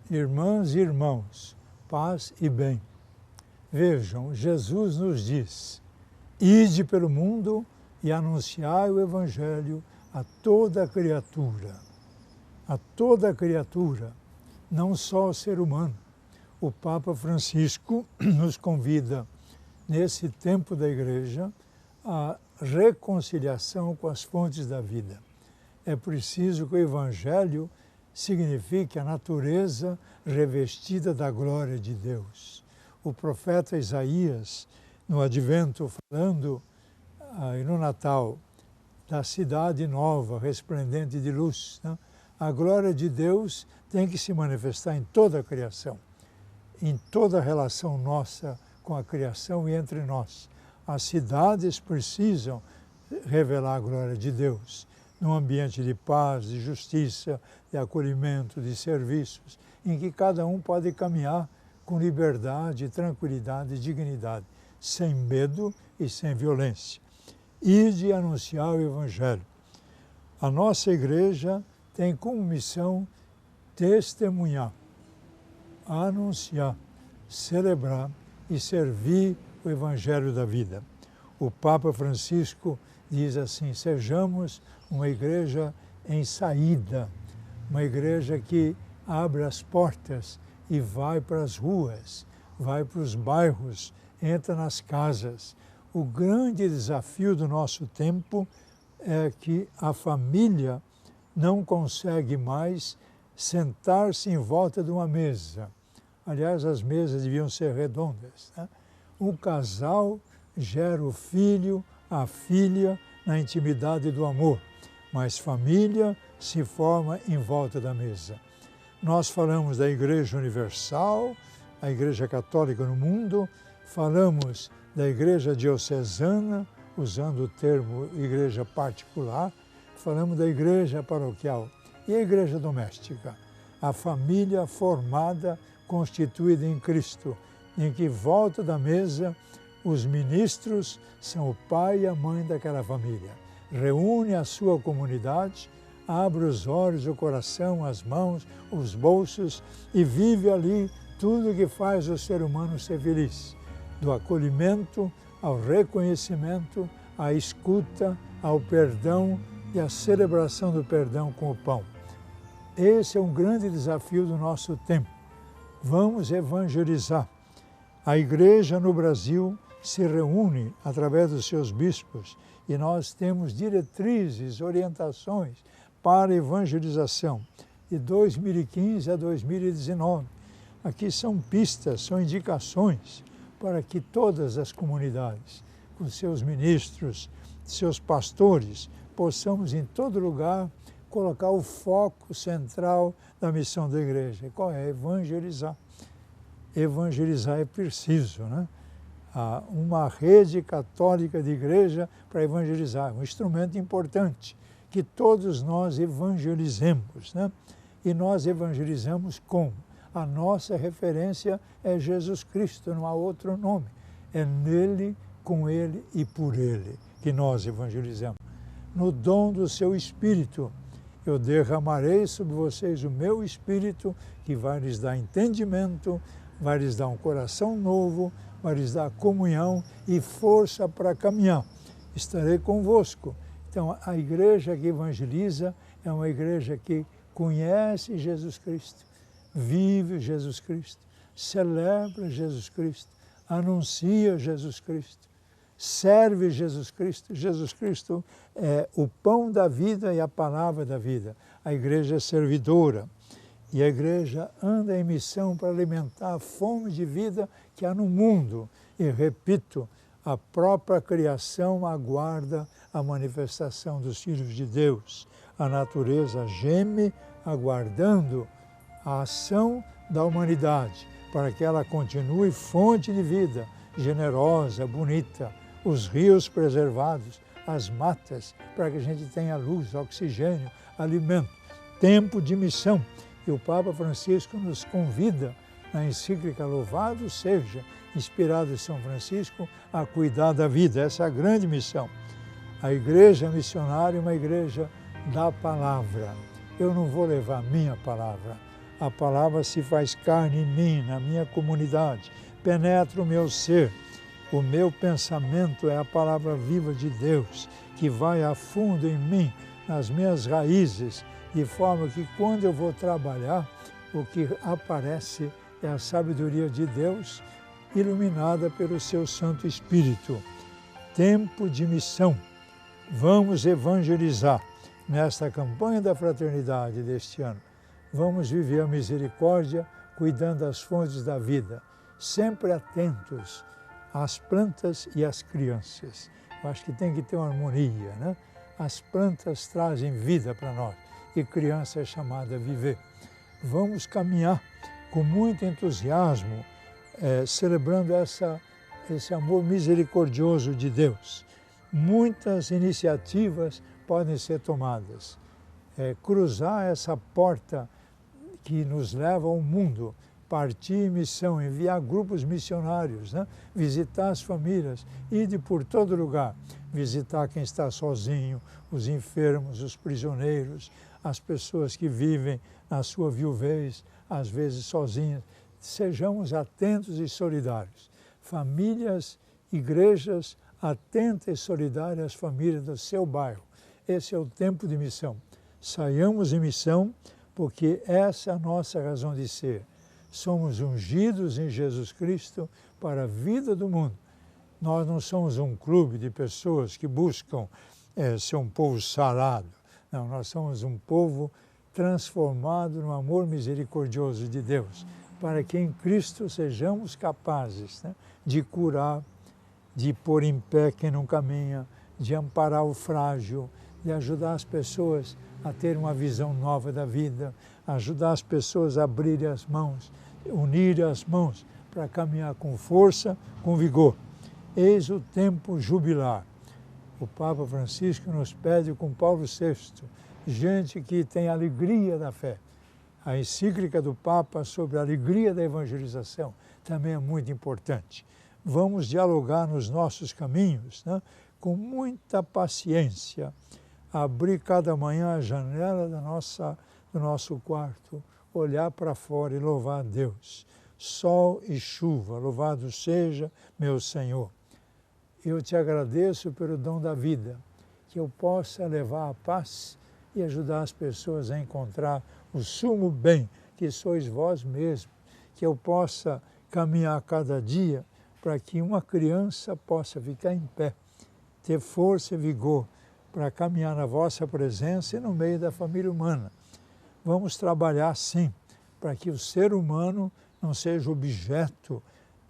Irmãs e irmãos, paz e bem. Vejam, Jesus nos diz: ide pelo mundo e anunciai o Evangelho a toda criatura. A toda criatura, não só ao ser humano. O Papa Francisco nos convida, nesse tempo da Igreja, à reconciliação com as fontes da vida. É preciso que o Evangelho signifique a natureza revestida da glória de Deus. O profeta Isaías, no Advento, falando no Natal, da cidade nova, resplendente de luz, né? A glória de Deus tem que se manifestar em toda a criação, em toda a relação nossa com a criação e entre nós. As cidades precisam revelar a glória de Deus, num ambiente de paz, de justiça, de acolhimento, de serviços, em que cada um pode caminhar com liberdade, tranquilidade e dignidade, sem medo e sem violência. Ide anunciar o Evangelho. A nossa igreja tem como missão testemunhar, anunciar, celebrar e servir o Evangelho da vida. O Papa Francisco diz assim: sejamos uma igreja em saída, uma igreja que abre as portas e vai para as ruas, vai para os bairros, entra nas casas. O grande desafio do nosso tempo é que a família não consegue mais sentar-se em volta de uma mesa. Aliás, as mesas deviam ser redondas, né? Um casal gera o filho, a filha, na intimidade do amor, mas família se forma em volta da mesa. Nós falamos da Igreja Universal, a Igreja Católica no mundo, falamos da Igreja Diocesana, usando o termo Igreja Particular, falamos da Igreja Paroquial e a Igreja Doméstica, a família formada, constituída em Cristo, em que volta da mesa os ministros são o pai e a mãe daquela família. Reúne a sua comunidade, abre os olhos, o coração, as mãos, os bolsos e vive ali tudo que faz o ser humano ser feliz. Do acolhimento ao reconhecimento, à escuta, ao perdão e à celebração do perdão com o pão. Esse é um grande desafio do nosso tempo. Vamos evangelizar. A Igreja no Brasil se reúne através dos seus bispos e nós temos diretrizes, orientações para evangelização de 2015 a 2019. Aqui são pistas, são indicações para que todas as comunidades, com seus ministros, seus pastores, possamos em todo lugar colocar o foco central da missão da igreja. Qual é? Evangelizar. Evangelizar é preciso, né? Há uma rede católica de igreja para evangelizar, um instrumento importante, que todos nós evangelizemos, né? E nós evangelizamos como? A nossa referência é Jesus Cristo, não há outro nome. É nele, com ele e por ele que nós evangelizamos. No dom do seu Espírito, eu derramarei sobre vocês o meu Espírito, que vai lhes dar entendimento, vai lhes dar um coração novo, vai lhes dar comunhão e força para caminhar. Estarei convosco. Então, a igreja que evangeliza é uma igreja que conhece Jesus Cristo, vive Jesus Cristo, celebra Jesus Cristo, anuncia Jesus Cristo, serve Jesus Cristo. Jesus Cristo é o pão da vida e a palavra da vida. A igreja é servidora e a igreja anda em missão para alimentar a fome de vida que há no mundo. E repito, a própria criação aguarda a manifestação dos filhos de Deus. A natureza geme aguardando a ação da humanidade para que ela continue fonte de vida, generosa, bonita, os rios preservados, as matas, para que a gente tenha luz, oxigênio, alimento. Tempo de missão. E o Papa Francisco nos convida, na encíclica Louvado Seja, inspirado em São Francisco, a cuidar da vida. Essa é a grande missão. A igreja missionária é uma igreja da palavra. eu não vou levar a minha palavra. A palavra se faz carne em mim, na minha comunidade, penetra o meu ser. O meu pensamento é a palavra viva de Deus, que vai a fundo em mim, nas minhas raízes, de forma que quando eu vou trabalhar, o que aparece é a sabedoria de Deus, iluminada pelo seu Santo Espírito. Tempo de missão. Vamos evangelizar nesta campanha da fraternidade deste ano. Vamos viver a misericórdia, cuidando das fontes da vida, sempre atentos às plantas e às crianças. Eu acho que tem que ter uma harmonia, né? As plantas trazem vida para nós e criança é chamada a viver. Vamos caminhar com muito entusiasmo, celebrando esse amor misericordioso de Deus. Muitas iniciativas podem ser tomadas. Cruzar essa porta que nos leva ao mundo, partir em missão, enviar grupos missionários, né? Visitar as famílias, ir por todo lugar, visitar quem está sozinho, os enfermos, os prisioneiros, as pessoas que vivem na sua viuvez, às vezes sozinhas. Sejamos atentos e solidários. Famílias, igrejas atentas e solidárias às famílias do seu bairro. Esse é o tempo de missão. Saiamos em missão, porque essa é a nossa razão de ser. Somos ungidos em Jesus Cristo para a vida do mundo. Nós não somos um clube de pessoas que buscam ser um povo sarado. Não, nós somos um povo transformado no amor misericordioso de Deus, para que em Cristo sejamos capazes, né, de curar, de pôr em pé quem não caminha, de amparar o frágil, de ajudar as pessoas a ter uma visão nova da vida, ajudar as pessoas a abrirem as mãos, unirem as mãos para caminhar com força, com vigor. Eis o tempo jubilar. O Papa Francisco nos pede com Paulo VI, gente que tem alegria da fé. A encíclica do Papa sobre a alegria da evangelização também é muito importante. Vamos dialogar nos nossos caminhos, né, com muita paciência, abrir cada manhã a janela do nosso quarto, olhar para fora e louvar a Deus. Sol e chuva, louvado seja meu Senhor. Eu te agradeço pelo dom da vida, que eu possa levar a paz e ajudar as pessoas a encontrar o sumo bem, que sois vós mesmos, que eu possa caminhar cada dia para que uma criança possa ficar em pé, ter força e vigor para caminhar na vossa presença e no meio da família humana. Vamos trabalhar sim, para que o ser humano não seja objeto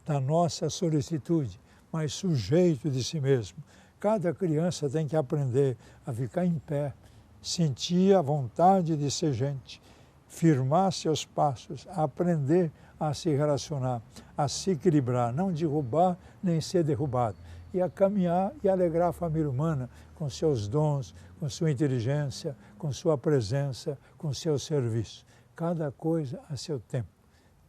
da nossa solicitude, mas sujeito de si mesmo. Cada criança tem que aprender a ficar em pé, sentir a vontade de ser gente, firmar seus passos, aprender a se relacionar, a se equilibrar, não derrubar nem ser derrubado, e a caminhar e alegrar a família humana com seus dons, com sua inteligência, com sua presença, com seu serviço. Cada coisa a seu tempo.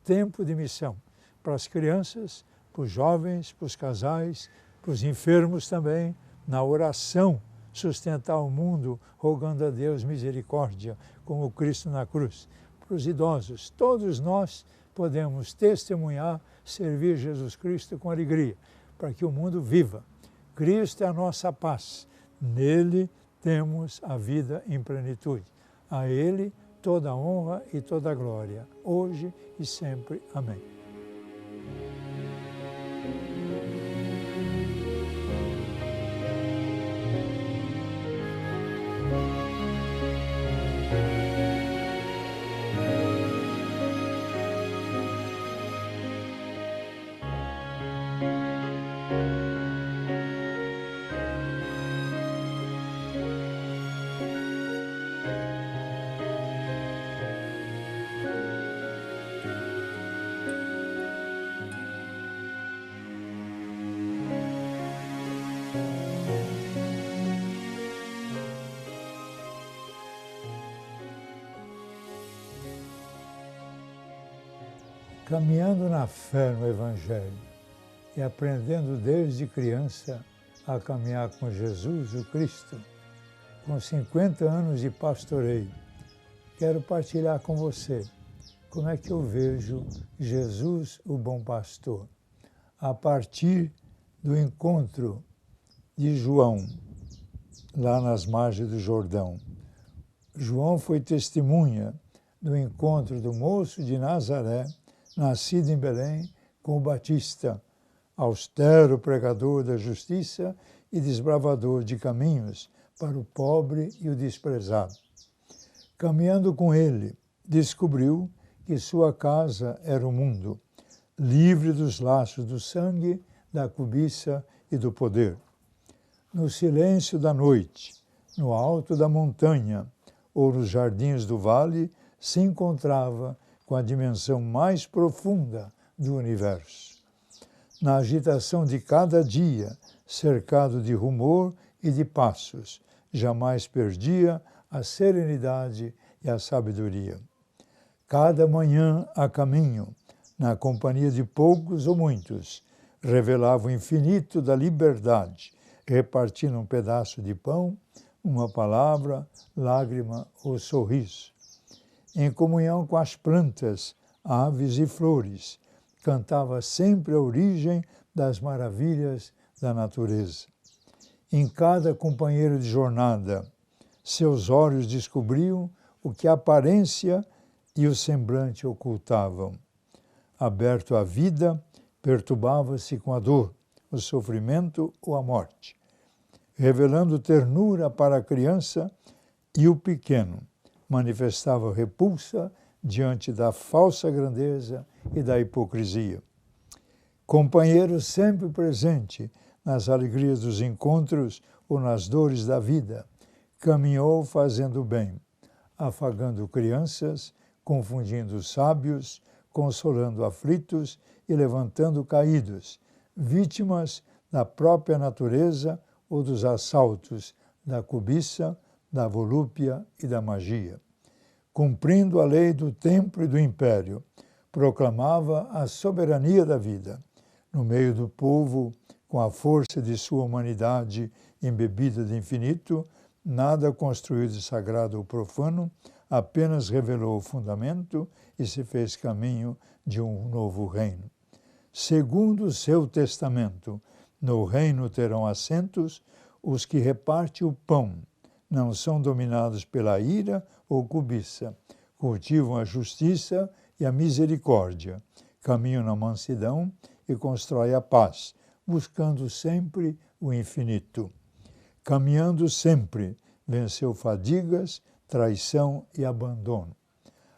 Tempo de missão para as crianças, para os jovens, para os casais, para os enfermos também, na oração, sustentar o mundo, rogando a Deus misericórdia, como Cristo na cruz. Para os idosos, todos nós podemos testemunhar, servir Jesus Cristo com alegria, para que o mundo viva. Cristo é a nossa paz. Nele temos a vida em plenitude. A Ele toda a honra e toda a glória, hoje e sempre. Amém. Caminhando na fé no Evangelho e aprendendo desde criança a caminhar com Jesus, o Cristo, com 50 anos de pastoreio, quero partilhar com você como é que eu vejo Jesus, o bom pastor, a partir do encontro de João, lá nas margens do Jordão. João foi testemunha do encontro do moço de Nazaré, nascido em Belém, com o Batista, austero pregador da justiça e desbravador de caminhos para o pobre e o desprezado. Caminhando com ele, descobriu que sua casa era o mundo, livre dos laços do sangue, da cobiça e do poder. No silêncio da noite, no alto da montanha ou nos jardins do vale, se encontrava com a dimensão mais profunda do universo. Na agitação de cada dia, cercado de rumor e de passos, jamais perdia a serenidade e a sabedoria. Cada manhã a caminho, na companhia de poucos ou muitos, revelava o infinito da liberdade, repartindo um pedaço de pão, uma palavra, lágrima ou sorriso. Em comunhão com as plantas, aves e flores, cantava sempre a origem das maravilhas da natureza. Em cada companheiro de jornada, seus olhos descobriam o que a aparência e o semblante ocultavam. Aberto à vida, perturbava-se com a dor, o sofrimento ou a morte, revelando ternura para a criança e o pequeno, manifestava repulsa diante da falsa grandeza e da hipocrisia. Companheiro sempre presente nas alegrias dos encontros ou nas dores da vida, caminhou fazendo bem, afagando crianças, confundindo sábios, consolando aflitos e levantando caídos, vítimas da própria natureza ou dos assaltos da cobiça, da volúpia e da magia. Cumprindo a lei do templo e do império, proclamava a soberania da vida. No meio do povo, com a força de sua humanidade embebida de infinito, nada construiu de sagrado ou profano, apenas revelou o fundamento e se fez caminho de um novo reino. Segundo o seu testamento, no reino terão assentos os que repartem o pão, não são dominados pela ira ou cobiça, cultivam a justiça e a misericórdia, caminham na mansidão e constroem a paz, buscando sempre o infinito. Caminhando sempre, venceu fadigas, traição e abandono.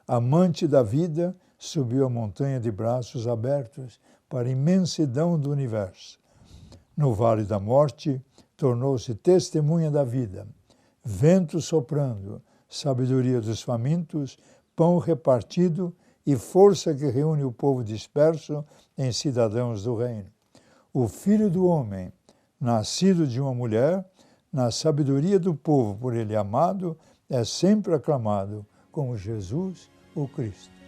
Amante da vida, subiu a montanha de braços abertos para a imensidão do universo. No vale da morte, tornou-se testemunha da vida, vento soprando, sabedoria dos famintos, pão repartido e força que reúne o povo disperso em cidadãos do reino. O Filho do Homem, nascido de uma mulher, na sabedoria do povo por ele amado, é sempre aclamado como Jesus, o Cristo.